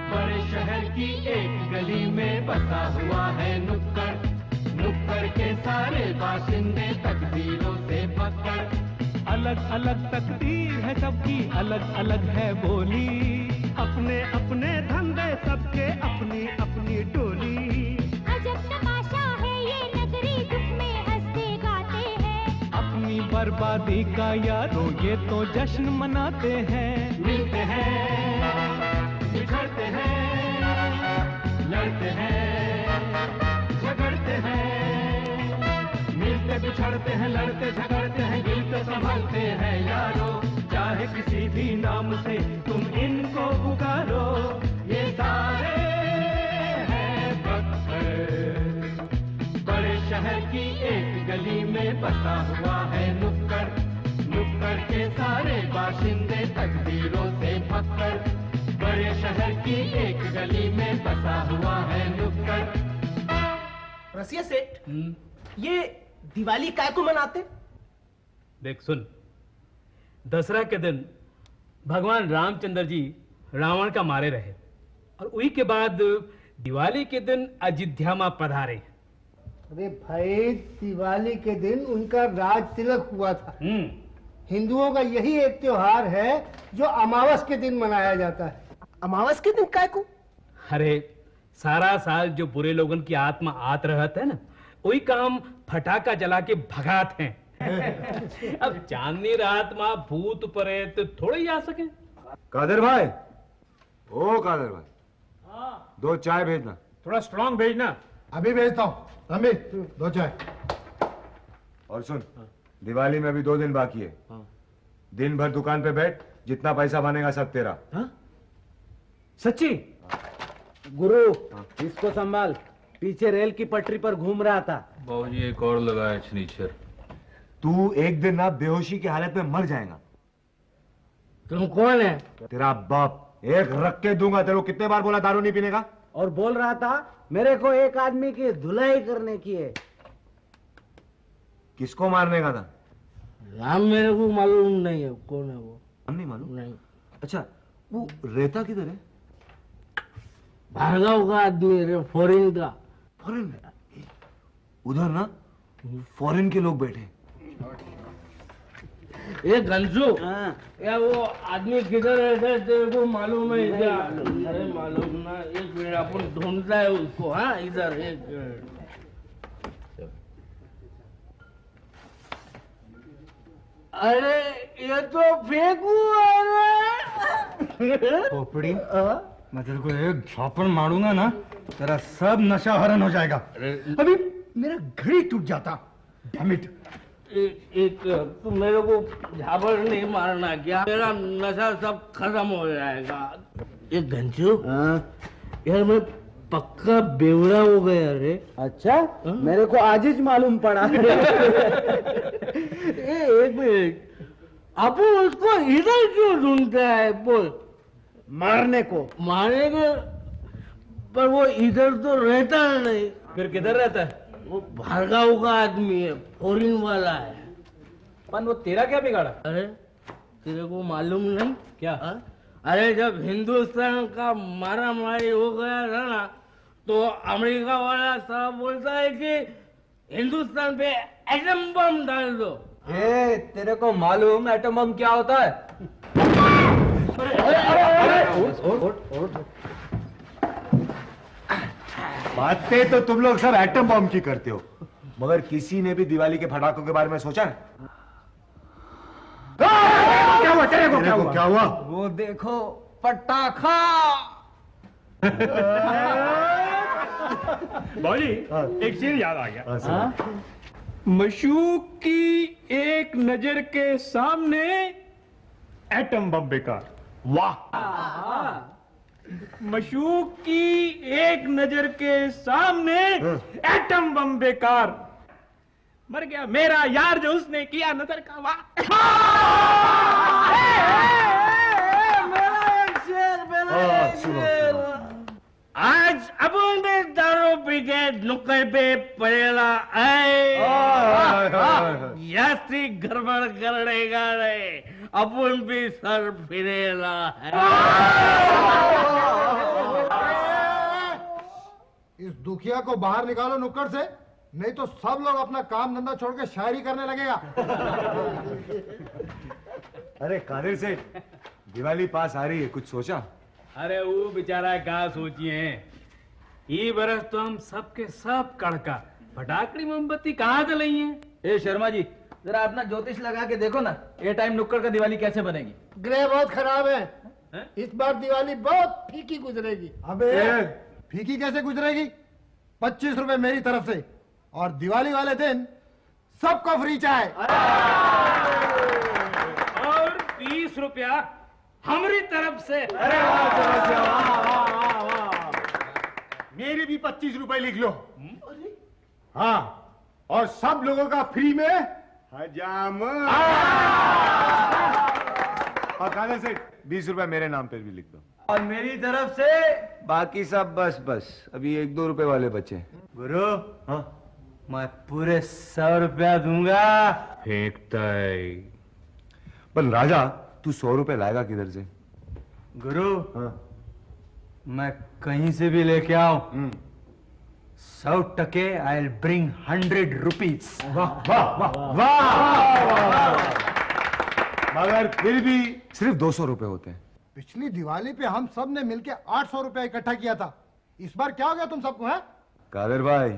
बड़े शहर की एक गली में बसा हुआ है नुक्कड़, नुक्कड़ के सारे बाशिंदे तकदीरों से पकड़। अलग अलग तकदीर है सबकी, अलग अलग है बोली, अपने अपने धंधे सबके, अपनी अपनी टोली। अजब तमाशा है ये नगरी, दुख में हंसते गाते हैं। अपनी बर्बादी का यारों ये तो जश्न मनाते हैं। मिलते हैं, बिछड़ते हैं, लड़ते हैं, झगड़ते हैं। मिलते बिछड़ते हैं, लड़ते झगड़ते हैं, गिलते संभलते हैं यारो। चाहे किसी भी नाम से तुम इनको पुकारो, ये सारे हैं बख्तर। बड़े शहर की एक गली में बसा हुआ है नुक्कड़, नुक्कड़ के सारे बाशिंदे तकदीरों से पकड़। बड़े शहर की एक गली में बसा हुआ है नुक्कड़। रसिया सेठ, ये दिवाली काय को मनाते? देख सुन, दसरा के दिन भगवान रामचंद्र जी रावण का मारे रहे और उसी के बाद दिवाली के दिन अयोध्या में पधारे। अरे भाई, दिवाली के दिन उनका राज तिलक हुआ था। हिंदुओं का यही एक त्योहार है जो अमावस के दिन मनाया जाता है। अमावस के दिन काय को? अरे सारा साल जो बुरे लोगों की आत्मा आत रहते है ना, वही का हम फटाका जला के भगाते हैं। अब चांदनी रात में भूत प्रेत थोड़े ही आ सके। कादर भाई, ओ कादर भाई, दो चाय भेजना। थोड़ा स्ट्रांग भेजना। अभी भेजता हूँ। अमित, दो चाय। और सुन, दिवाली में अभी 2 दिन बाकी है। दिन भर दुकान पे बैठ, जितना पैसा बनेगा सब तेरा। सच्ची? गुरु, इसको संभाल, पीछे रेल की पटरी पर घूम रहा था। बाबूजी एक और लगाया शनीचर। तू एक दिन ना बेहोशी की हालत में मर जाएगा। तुम कौन है? तेरा बाप। एक रख के दूंगा तेरे को। कितने बार बोला दारू नहीं पीने का? और बोल रहा था मेरे को एक आदमी की धुलाई करने की है। किसको मारने का था? नाम मेरे को मालूम नहीं है, कौन है वो? नहीं मालूम? नहीं। अच्छा, वो रहता किधर है? भार्गव का आदमी है, फॉरेन का। फॉरेन में? उधर ना फॉरेन के लोग बैठे। ये गंजू, या वो आदमी किधर है तेरे को मालूम है? क्या? अरे मालूम ना, एक मिनट अपन ढूंढता है उसको। हाँ, इधर एक मिनट। अरे ये तो फेंकू है। पोपड़ी, मैं तेरे को एक झापड़ मारूंगा ना, तेरा सब नशा हरण हो जाएगा। अभी मेरा घड़ी टूट जाता। डैमिट। एक तू मेरे को झापड़ नहीं मारना क्या? मेरा नशा सब खत्म हो जाएगा। एक घंचू, यार मैं पक्का बेवड़ा हो गया रे। अच्छा, मेरे को आज ही मालूम पड़ा। एक मिनट, आप उसको इधर क्यों ढूंढता है? बोल। मारने को। मारने को? पर वो इधर तो रहता नहीं। फिर किधर रहता है? वो भार्गव का आदमी है, फॉरेन वाला है। पर वो तेरा क्या बिगाड़ा? अरे तेरे को मालूम नहीं क्या? अरे जब हिंदुस्तान का मारा मारी हो गया था ना, तो अमेरिका वाला साहब बोलता है कि हिंदुस्तान पे एटम बम डाल दो। तेरे को मालूम एटम बम क्या होता है? बातें तो तुम लोग सब एटम बम की करते हो, मगर किसी ने भी दिवाली के पटाखों के बारे में सोचा है? क्या हुआ तेरे को? क्या हुआ? वो देखो पटाखा। बाबूजी, एक चीज याद आ गया। मशूक की एक नजर के सामने एटम बम बेकार। वाह। मशूक की एक नजर के सामने एटम बम बेकार। मर गया मेरा यार जो उसने किया नजर का। वाह। आज अपन ने दारू पी के नुक्कड़ पे पड़ेला आए। यात्री गड़बड़ करेगा रे, अपन भी सर फिरेला है। दुखिया को बाहर निकालो नुक्कड़ से, नहीं तो सब लोग अपना काम धंधा छोड़ के शायरी करने लगेगा। अरे कादिर सेठ, दिवाली पास आ रही है, कुछ सोचा? अरे वो बेचारा क्या सोचिए, ये बरस तो हम सबके सब कड़का फटाकड़ी मोमबत्ती कहाँ से लाई है। ए शर्मा जी, जरा अपना ज्योतिष लगा के देखो ना, ये टाइम नुक्कड़ का दिवाली कैसे बनेगी? ग्रह बहुत खराब है, इस बार दिवाली बहुत फीकी गुजरेगी। अबे फीकी कैसे गुजरेगी? 25 रुपए मेरी तरफ से, और दिवाली वाले दिन सबको फ्री चाय। और 20 रुपया हमारी तरफ से। अरे वाह, मेरी भी 25 रुपए लिख लो। हाँ, और सब लोगों का फ्री में हजाम। और कादिर सेठ 20 रुपए मेरे नाम पर भी लिख दो। और मेरी तरफ से बाकी सब बस अभी 1-2 रुपए वाले बचे। गुरु, हाँ, मैं पूरे 100 रुपया दूंगा। फेंकता है। पर राजा, तू 100 रुपए लाएगा किधर से? गुरु, हाँ, मैं कहीं से भी लेके आऊं, 100 टके आई विल ब्रिंग 100 रुपीज। वाह वाह वाह वाह, मगर फिर भी सिर्फ 200 रुपए होते हैं। पिछली दिवाली पे हम सब ने मिलके 800 रुपया इकट्ठा किया था, इस बार क्या हो गया तुम सबको? है कादिर भाई,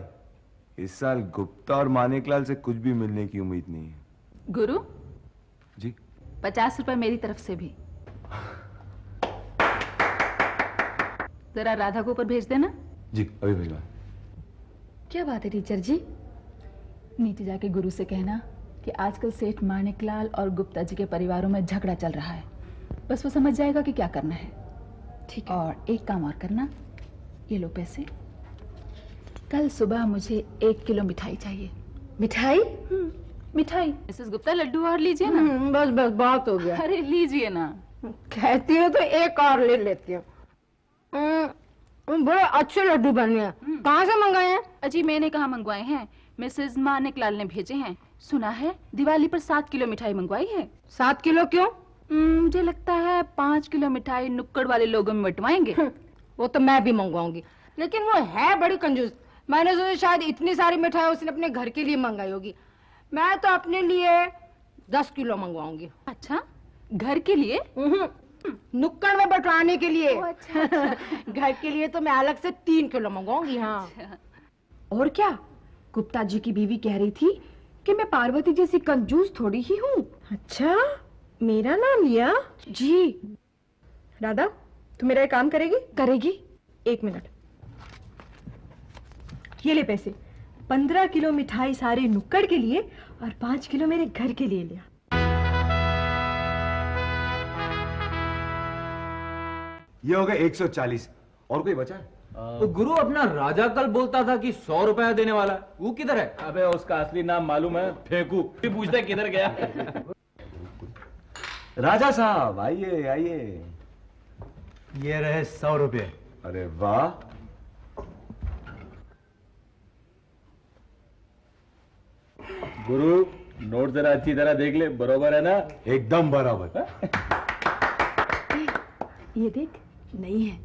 इस साल गुप्ता और मानिकलाल से कुछ भी मिलने की उम्मीद नहीं है। गुरु जी, 50 रुपए मेरी तरफ से भी। जरा राधा को ऊपर भेज देना। जी अभी भिजवा। क्या बात है टीचर जी? नीचे जाके गुरु से कहना कि आजकल सेठ मानिकलाल और गुप्ता जी के परिवारों में झगड़ा चल रहा है, बस वो समझ जाएगा कि क्या करना है। ठीक है। और एक काम और करना, ये लो पैसे, कल सुबह मुझे 1 किलो मिठाई चाहिए। मिठाई? मिठाई। मिसेस गुप्ता लड्डू और लीजिए ना। बस बस बहुत हो गया। अरे लीजिए ना। कहती हो तो एक और ले लेती हूँ। बड़े अच्छे लड्डू बने हैं, कहाँ से मंगाए हैं? अजी मैंने कहाँ मंगवाए हैं, मिसेस मानिकलाल ने भेजे हैं। सुना है दिवाली पर 7 किलो मिठाई मंगवाई है। 7 किलो क्यों? मुझे लगता है 5 किलो मिठाई नुक्कड़ वाले लोगों में बंटवाएंगे। वो तो मैं भी मंगवाऊंगी, लेकिन वो है बड़ी कंजूस। मैंने सोचा शायद इतनी सारी मिठाई उसने अपने घर के लिए मंगाई होगी। मैं तो अपने लिए 10 किलो मंगवाऊंगी। अच्छा, घर के लिए? नुक्कड़ में बंटवाने के लिए। अच्छा। घर के लिए तो मैं अलग से 3 किलो मंगवाऊंगी। हाँ। और क्या, गुप्ता जी की बीवी कह रही थी कि मैं पार्वती जैसी कंजूस थोड़ी ही हूँ। अच्छा, मेरा नाम लिया? जी। राधा, तू मेरा एक काम करेगी? करेगी। 1 मिनट, ये ले पैसे। 15 किलो मिठाई सारे नुक्कड़ के लिए और 5 किलो मेरे घर के लिए लिया। ये हो गए 140। और कोई बचा? तो गुरु, अपना राजा कल बोलता था कि 100 रुपया देने वाला, वो किधर है? अबे उसका असली नाम मालूम है? फेंकू। पूछते किधर गया। राजा साहब आइए आइए। ये रहे 100 रुपये। अरे वाह, गुरु नोट जरा अच्छी तरह देख ले, बरोबर है ना? एकदम बराबर। ये देख, नई है,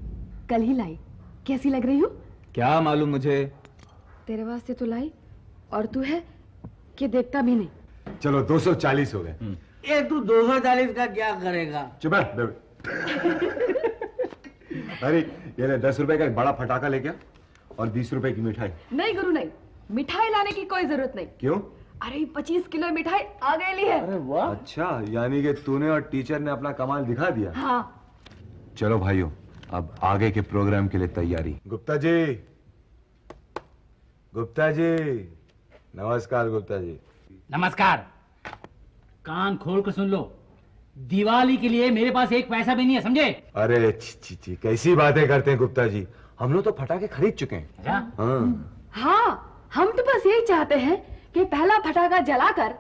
कल ही लाई। कैसी लग रही हो? क्या मालूम मुझे। तेरे वास्ते तो लाई, और तू है कि देखता भी नहीं। चलो 240 हो गए। ये तू 240 का क्या करेगा? चुप है। अरे ये ले 10 रुपए का एक बड़ा फटाका लेके आ और 20 रुपए की मिठाई। नहीं गुरु नहीं, मिठाई लाने की कोई जरूरत नहीं। क्यों? अरे 25 किलो मिठाई आ गई है। अरे वाह। अच्छा, यानी कि तूने और टीचर ने अपना कमाल दिखा दिया। हाँ। चलो भाइयों, अब आगे के प्रोग्राम के लिए तैयारी। गुप्ता जी, गुप्ता जी, नमस्कार। गुप्ता जी नमस्कार। कान खोल कर सुन लो, दिवाली के लिए मेरे पास 1 पैसा भी नहीं है, समझे? अरे छी, कैसी बातें करते हैं गुप्ता जी, हम लोग तो फटाके खरीद चुके हैं। हाँ। हाँ, हम तो बस यही चाहते हैं कि पहला फटाका जलाकर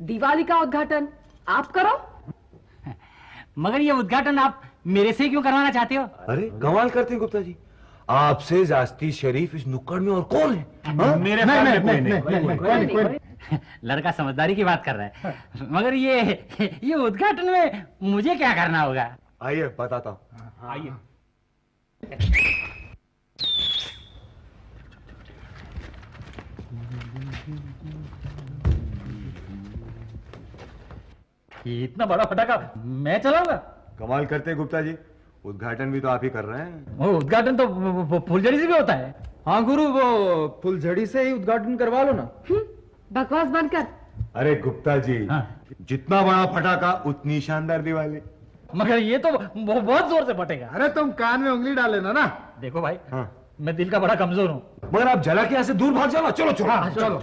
दिवाली का उद्घाटन आप करो। मगर ये उद्घाटन आप मेरे से क्यों करवाना चाहते हो? अरे कमाल करते हैं गुप्ता जी, आपसे जास्ती शरीफ इस नुक्कड़ में और कौन है? मेरे नहीं। लड़का समझदारी की बात कर रहा है, मगर ये उद्घाटन में मुझे क्या करना होगा? आइए बताता हूँ। आइए। ये इतना बड़ा फटाका मैं चलाऊंगा? कमाल करते हैं गुप्ता जी, उद्घाटन भी तो आप ही कर रहे हैं। वो उद्घाटन तो फुलझड़ी से भी होता है। हाँ गुरु, वो फुलझड़ी से ही उद्घाटन करवा लो ना। बकवास बंद कर। अरे गुप्ता जी, जितना बड़ा फटाका उतनी शानदार दिवाली। मगर ये तो बहुत जोर से फटेगा। अरे तुम कान में उंगली डाल लेना ना। देखो भाई, मैं दिल का बड़ा कमजोर हूँ। मगर आप जला के यहाँ से दूर भाग जाओ। चलो चलो चलो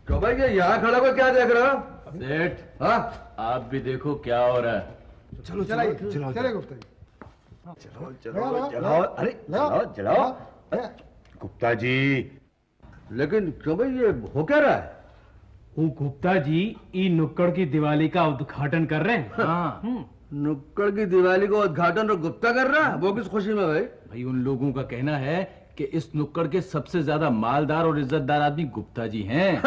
तो भाई ये यहाँ खड़ा कर क्या देख रहा हो? सेठ, हाँ आप भी देखो क्या हो रहा है। चलो चले गुप्ता जी। चलो चलो जलाओ। अरे जलाओ। गुप्ता जी, लेकिन क्यों भाई ये हो क्या रहा है? वो गुप्ता जी ई नुक्कड़ की दिवाली का उद्घाटन कर रहे हैं। हाँ। नुक्कड़ की दिवाली का उद्घाटन तो गुप्ता कर रहा है, वो किस खुशी में भाई? भाई उन लोगों का कहना है कि इस नुक्कड़ के सबसे ज्यादा मालदार और इज्जतदार आदमी गुप्ता जी हैं।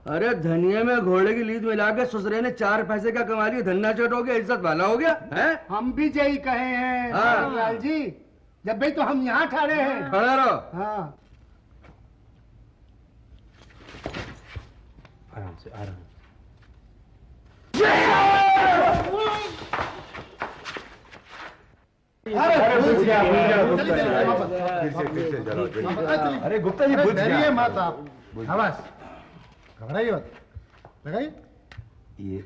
अरे धनिया में घोड़े की लीद मिला के ससुरे ने 4 पैसे का कमा लिया, धन्ना चट हो गया, इज्जत वाला हो गया है? हम भी यही कहे हैं लाल जी, जब भी तो हम यहाँ खड़े हैं। खड़ा रहो। हाँ आराम से आराम। अरे गुप्ता जी बुझ गया। मत आप, आवाज घबराइए मत, लगाइए ये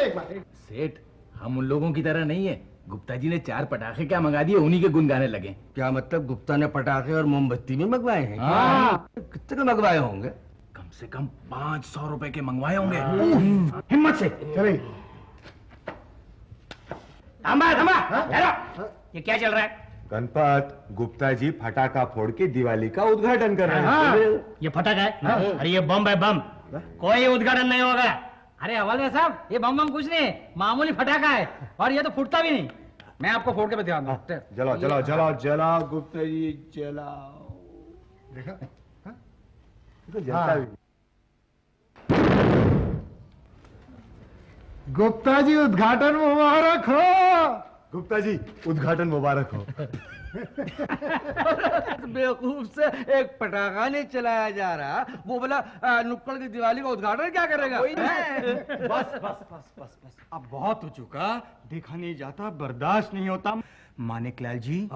एक बार। सेठ, हम उन लोगों की तरह नहीं है। गुप्ता जी ने 4 पटाखे क्या मंगा दिए, उन्हीं के गुन गाने लगे। क्या मतलब गुप्ता ने पटाखे और मोमबत्ती भी मंगवाए हैं? कितने के मंगवाए होंगे? कम से कम 500 रुपए के मंगवाए होंगे। हिम्मत से चलिए। थामा ये क्या चल रहा है? गणपत, गुप्ता जी फटाका फोड़ के दिवाली का उद्घाटन कर रहे हैं। ये फटाका है? अरे ये बम है, बम। कोई उद्घाटन नहीं होगा। अरे हवालदार साहब, ये बम कुछ नहीं, मामूली फटाका है और ये तो फूटता भी नहीं। मैं आपको फोड़ के बताऊंगा। जलाओ जलाओ जलाओ जलाओ गुप्ता जी, जलाओ। देखा तो जलता भी। गुप्ता जी उद्घाटन मुबारक हो। गुप्ता जी उद्घाटन मुबारक हो। बेवकूफ से एक पटाखा नहीं चलाया जा रहा, वो बोला नुक्कड़ की दिवाली का उद्घाटन क्या करेगा? बस बस बस बस बस, अब बहुत हो चुका, देखा नहीं जाता, बर्दाश्त नहीं होता। मानिक लाल जी,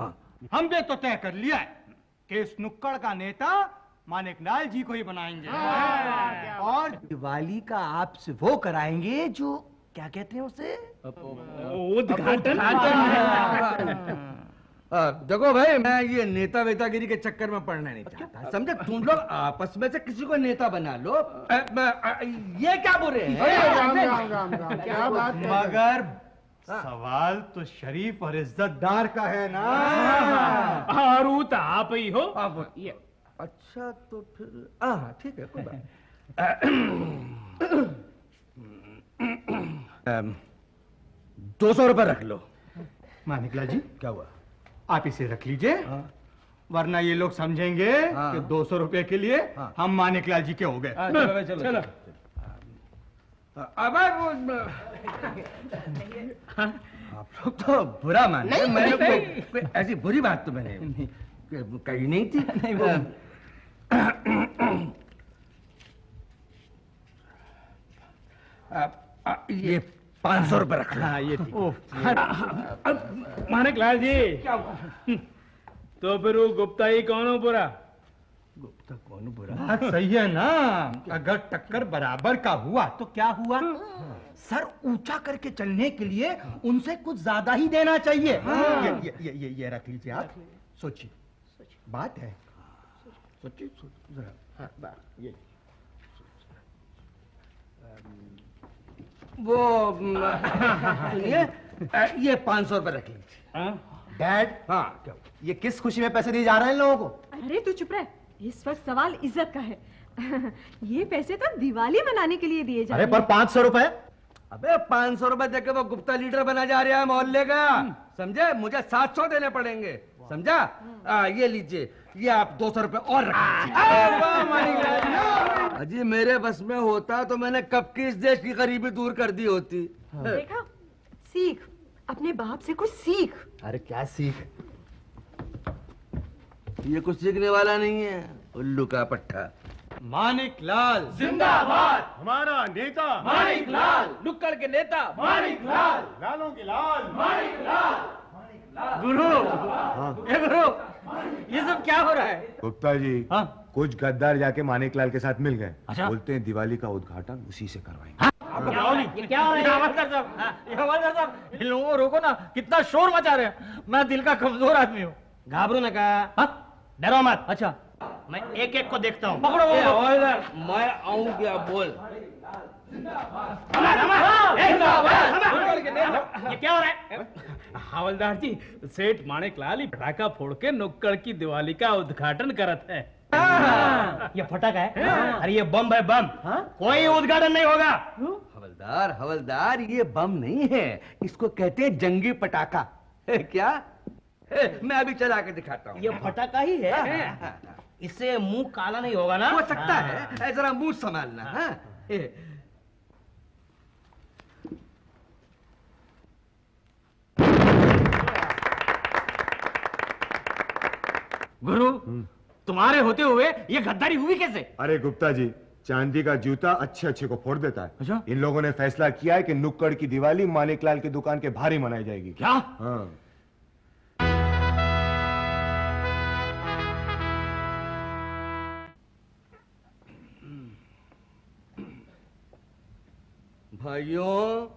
हमने तो तय कर लिया है कि इस नुक्कड़ का नेता मानिक लाल जी को ही बनाएंगे और दिवाली का आपसे वो कराएंगे जो क्या कहते हैं उसे, उद्घाटन। देखो भाई, मैं ये नेता वेतागिरी के चक्कर में पड़ना नहीं चाहता, समझे? तुम लोग आपस में से किसी को नेता बना लो। ये क्या बुरे हैं? क्या बात? मगर सवाल तो शरीफ और इज्जतदार का है ना। हारूत आप ही हो। ये अच्छा, तो फिर ठीक है, कोई बात। 200 रुपए रख लो। मानिक लाल जी, क्या हुआ? आप इसे रख लीजिए, वरना ये लोग समझेंगे कि 200 रुपए के लिए हम मानिक लाल जी के हो गए। चलो। अब आप लोग तो बुरा मान रहे, मैंने कोई ऐसी बुरी बात तो मैंने कही नहीं थी। ये 500 रुपए रख लो। ये ठीक। मानिक लाल जी, तो फिर वो गुप्ता ही कौन हो बुरा? गुप्ता कौन बुरा? बात सही है ना, अगर टक्कर बराबर का हुआ तो क्या हुआ? सर ऊंचा करके चलने के लिए उनसे कुछ ज्यादा ही देना चाहिए। ये रख लीजिए आप, सोचिए, बात है, सोचिए जरा। वो सुनिए, ये 500 रुपए रख लीजिए। डैड, हाँ क्या? ये किस खुशी में पैसे दिए जा रहे हैं इन लोगों को? अरे तू चुप रह, इस वक्त सवाल इज्जत का है। ये पैसे तो दिवाली मनाने के लिए दिए जा रहे हैं। अरे पर 500 रुपए? अबे 500 रुपए देके वो गुप्ता लीडर बना जा रहा है मोहल्ले का, समझे? मुझे 700 देने पड़ेंगे, समझा? ये लीजिए, ये आप 200 रुपए और रख। अजी मेरे बस में होता तो मैंने कब की इस देश की गरीबी दूर कर दी होती। देखा, सीख, अपने बाप से कुछ सीख। अरे क्या सीख? ये कुछ सीखने वाला नहीं है, उल्लू का पट्टा। मानिक लाल जिंदाबाद। हमारा नेता मानिक लाल, नुक्कड़ के नेता मानिक लाल, लालों के लाल मानिक लाल। गुरु, ये गुरु, ये सब क्या हो रहा है? गुप्ता जी, कुछ गद्दार जाके मानिकलाल के साथ मिल गए। अच्छा? बोलते हैं दिवाली का उद्घाटन उसी से करवाएंगे। ये क्या हो रहा है? हवलदार साहब, इन लोगों को रोको ना, कितना शोर मचा रहे हैं। मैं दिल का कमजोर आदमी हूँ। घाबरो न का, डरो मत। अच्छा, मैं एक एक को देखता हूँ। पकड़ो वो। हवलदार, मैं आऊँ क्या बोल। ये क्या हो रहा है? हवलदार जी, सेठ माणिकलाल ही पटाखा फोड़ के नुक्कड़ की दिवाली का उद्घाटन करत है। ये फटाका है? अरे ये बम है, बम। कोई उद्घाटन नहीं होगा। हवलदार, हवलदार, ये बम नहीं है, इसको कहते हैं जंगी पटाखा। क्या? मैं अभी चला के दिखाता हूँ। ये फटाका ही है? इससे मुंह काला नहीं होगा ना? हो सकता है, जरा मुंह संभालना। हाँ? गुरु, तुम्हारे होते हुए ये गद्दारी हुई कैसे? अरे गुप्ता जी, चांदी का जूता अच्छे अच्छे को फोड़ देता है। अच्छा? इन लोगों ने फैसला किया है कि नुक्कड़ की दिवाली मानिकलाल की दुकान के भारी मनाई जाएगी। क्या? हाँ। भाइयों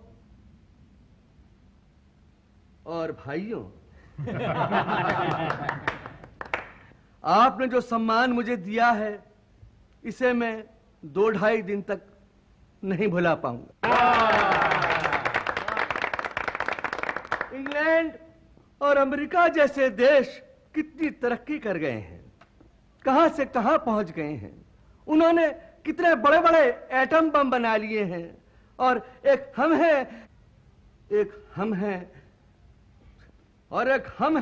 और भाइयों, आपने जो सम्मान मुझे दिया है, इसे मैं 2-2.5 दिन तक नहीं भुला पाऊंगा। इंग्लैंड और अमेरिका जैसे देश कितनी तरक्की कर गए हैं, कहां से कहां पहुंच गए हैं। उन्होंने कितने बड़े बड़े एटम बम बना लिए हैं, और एक हम हैं और एक हम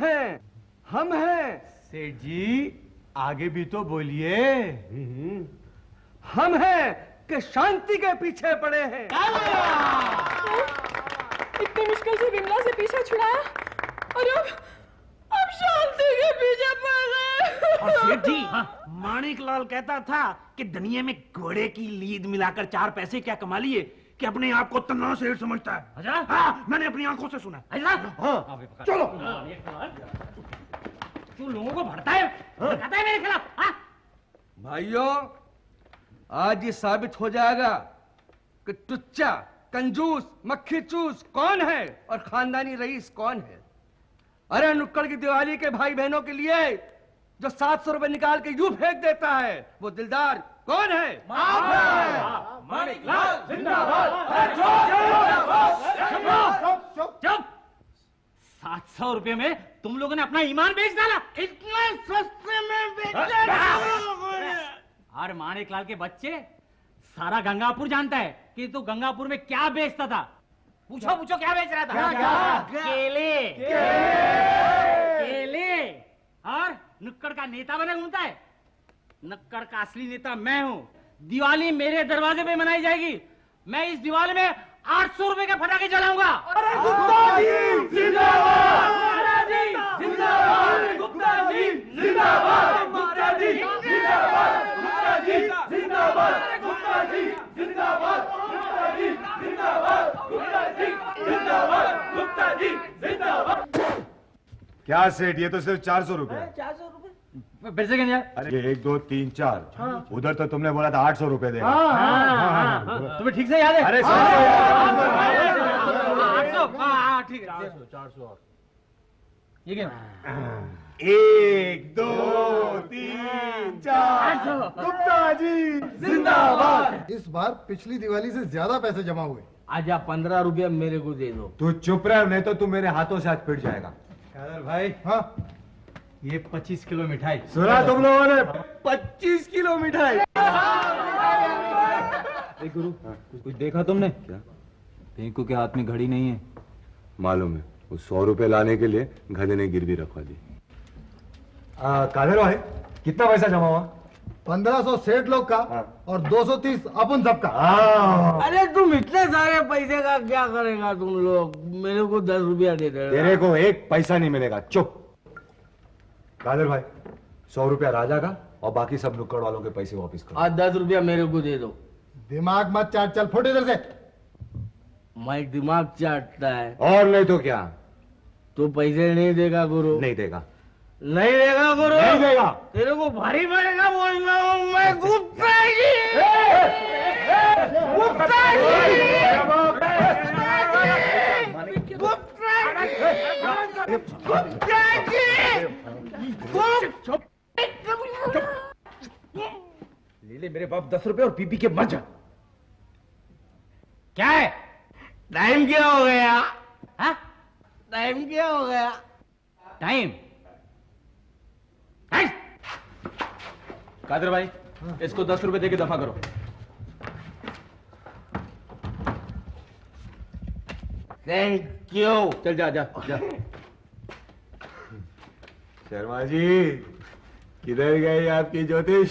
हैं। सेठ जी, आगे भी तो बोलिए। हम हैं कि शांति के पीछे पड़े हैं। इतनी मुश्किल से विमला से पीछा छुड़ाया और अब शांति के पीछे पड़ गए। और सेठ जी, माणिकलाल कहता था कि दुनिया में घोड़े की लीद मिलाकर 4 पैसे क्या कमा लिए कि अपने आप को तना सेठ समझता है। अच्छा? हाँ, मैंने अपनी आंखों से सुना। हाँ, चलो। तू लोगों को भड़ता है, भड़काता है मेरे खिलाफ। हाँ? भाइयों, आज ये साबित हो जाएगा कि टुच्चा, कंजूस, मक्खी चूस कौन है और खानदानी रईस कौन है। अरे नुक्कड़ की दिवाली के भाई बहनों के लिए जो 700 रुपए निकाल के यूं फेंक देता है, वो दिलदार कौन है? माणिकलाल जिंदाबाद। चुप! 700 रुपए में तुम लोगों ने अपना ईमान बेच डाला। इतना सस्ते में बेच डाला। और माणिकलाल के बच्चे, सारा गंगापुर जानता है कि तू गंगापुर में क्या बेचता था। पूछो पूछो, क्या बेच रहा था? क्या? केले। और नुक्कड़ का नेता बने घूमता है। नुक्कड़ का असली नेता मैं हूं। दिवाली मेरे दरवाजे पे मनाई जाएगी। मैं इस दिवाली में 800 रुपए के फटाके जलाऊंगा। अरे गुप्ता जी जिंदाबाद! जिंदाबाद! गुप्ता जी जिंदाबाद! गुप्ता जी जिंदाबाद! गुप्ता जी जिंदाबाद! गुप्ता जी जिंदाबाद! गुप्ता जी जिंदाबाद! गुप्ता जी जिंदाबाद! गुप्ता जी जिंदाबाद! क्या सेठ, ये तो सिर्फ 400 रुपए। 400 रुपए? पैसे क्या? अरे 1 2 3 4। उधर तो तुमने बोला था 800 रुपए देना। तुम्हें ठीक से याद है? अरे 800। ठीक है, 400। ये क्या? 1 2 3 4। गुप्ता जी जिंदाबाद। इस बार पिछली दिवाली से ज्यादा पैसे जमा हुए। आजा 15 रुपया मेरे को दे दो। तू चुप रह, नहीं तो तू मेरे हाथों से हाथ पिट जाएगा। भाई, हाँ, ये 25 किलो मिठाई। सुना तुम लोगों ने? 25 किलो मिठाई। गुरु, कुछ देखा तुमने? क्या? पिंकू के हाथ में घड़ी नहीं है। मालूम है, वो 100 रुपए लाने के लिए गधे ने गिरवी रखवा दी। कादर भाई, कितना पैसा जमा हुआ? 1500 सेठ लोग का और 230 अपन सबका। अरे तुम इतने सारे पैसे का क्या करेगा तुम लोग? मेरे को 10 रुपया दे दे। तेरे को 1 पैसा नहीं मिलेगा। चुप। कादर भाई, 100 रुपया राजा का और बाकी सब नुक्कड़ वालों के पैसे वापस करो। आज 10 रुपया मेरे को दे दो। दिमाग मत चाट, चल फुट इधर से। मैं दिमाग चाटता है। और नहीं तो क्या? तो पैसे नहीं देगा गुरु? नहीं देगा। नहीं देगा गुरु? नहीं देगा। तेरे को भारी पड़ेगा बोल रहा हूँ मैं। गुप्ता जी, गुप्ता जी, ले ले मेरे बाप 10 रुपए और पी के मर जा। क्या है? टाइम क्या हो गया? हाँ? टाइम क्या हो गया? टाइम? कादर भाई, इसको 10 रुपए देके दफा करो। Thank you. चल जा जा जा। शर्मा जी, किधर गई आपकी ज्योतिष?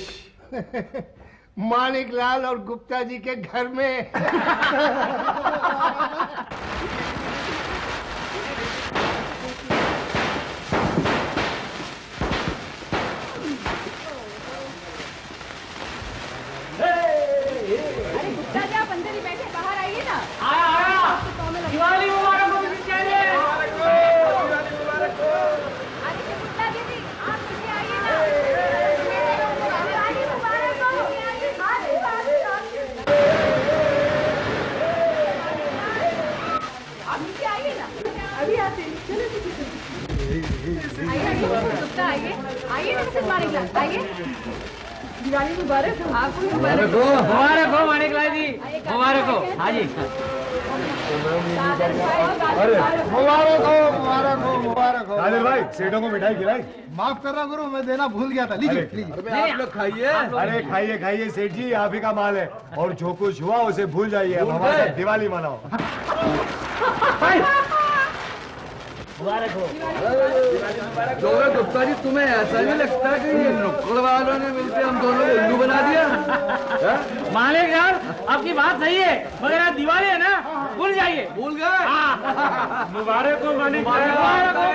माणिक लाल और गुप्ता जी के घर में। अरे गुप्ता जी आप अंदर ही बैठे, बाहर आइए ना। दिवाली मुबारक हो। अरे गुप्ता दीदी आप नीचे आइए ना। दिवाली मुबारक हो। आप नीचे आइए ना। अभी आते हैं। चलो आइए गुप्ता, आइए आइए ना मिसेस माणिकलाल, आइए। दिवाली मुबारक हो आपको। मुबारक हो, मुबारक हो माणिकलाल जी, मुबारक हो। हाँ जी। अरे मुबारक हो, मुबारक हो, मुबारक हो। कादर भाई, सेठों को मिठाई खिलाई? माफ करना गुरु, मैं देना भूल गया था। लीजिए लीजिए। आप लोग खाइए। अरे खाइए खाइए सेठ जी, आप ही का माल है और जो कुछ हुआ उसे भूल जाइए। अब हमारे साथ दिवाली मनाओ। मुबारक हो। जोगा गुप्ता जी, तुम्हें ऐसा नहीं लगता कि ये नुक्कड़ वालों ने मिलकर हम दोनों को उल्लू बना दिया? मालिक यार, आपकी बात सही है, मगर आज दिवाली है ना, भूल जाइए। भूल गए? मुबारक हो मालिक, मुबारक हो।